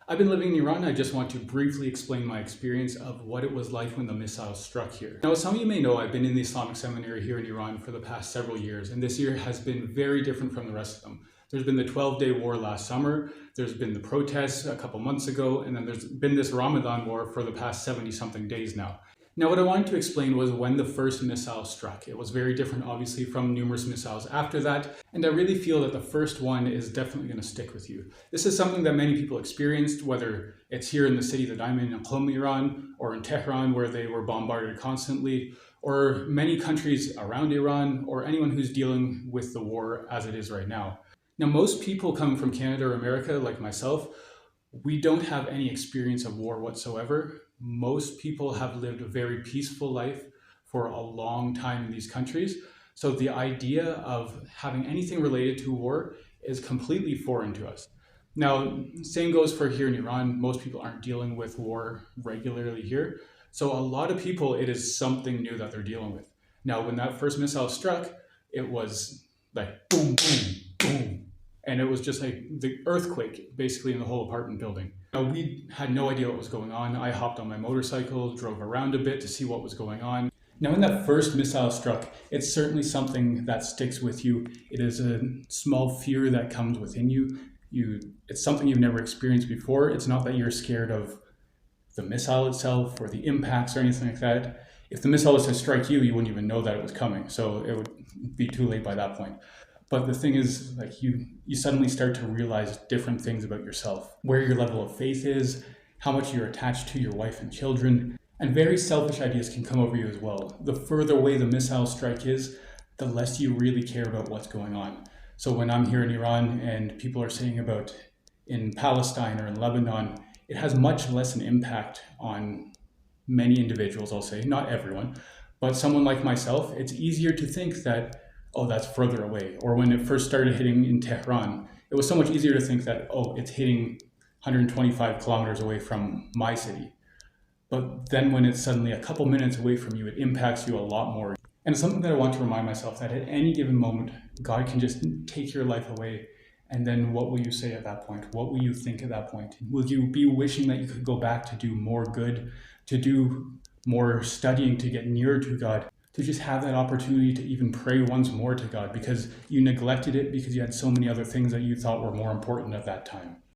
I've been living in Iran. I just want to briefly explain my experience of what it was like when the missiles struck here. Now, as some of you may know, I've been in the Islamic seminary here in Iran for the past several years, and this year has been very different from the rest of them. There's been the 12-day war last summer, there's been the protests a couple months ago, and then there's been this Ramadan war for the past 70-something days now. Now, what I wanted to explain was when the first missile struck. It was very different, obviously, from numerous missiles after that, and I really feel that the first one is definitely going to stick with you. This is something that many people experienced, whether it's here in the city that I'm in Qom, Iran, or in Tehran, where they were bombarded constantly, or many countries around Iran, or anyone who's dealing with the war as it is right now. Now, most people coming from Canada or America, like myself, we don't have any experience of war whatsoever. Most people have lived a very peaceful life for a long time in these countries. So the idea of having anything related to war is completely foreign to us. Now, same goes for here in Iran. Most people aren't dealing with war regularly here. So a lot of people, it is something new that they're dealing with. Now, when that first missile struck, it was like boom, boom, boom. And it was just like the earthquake, basically, in the whole apartment building. Now, we had no idea what was going on. I hopped on my motorcycle, drove around a bit to see what was going on. Now, when that first missile struck, it's certainly something that sticks with you. It is a small fear that comes within you. It's something you've never experienced before. It's not that you're scared of the missile itself or the impacts or anything like that. If the missile was to strike you, you wouldn't even know that it was coming. So it would be too late by that point. But the thing is, like you suddenly start to realize different things about yourself, where your level of faith is, how much you're attached to your wife and children, and very selfish ideas can come over you as well. The further away the missile strike is, the less you really care about what's going on. So when I'm here in Iran and people are saying about in Palestine or in Lebanon, it has much less an impact on many individuals, I'll say, not everyone, but someone like myself, it's easier to think that, oh, that's further away. Or when it first started hitting in Tehran, it was so much easier to think that, oh, it's hitting 125 kilometers away from my city. But then when it's suddenly a couple minutes away from you, it impacts you a lot more. And it's something that I want to remind myself that at any given moment, God can just take your life away. And then what will you say at that point? What will you think at that point? Will you be wishing that you could go back to do more good, to do more studying, to get nearer to God, to just have that opportunity to even pray once more to God because you neglected it because you had so many other things that you thought were more important at that time?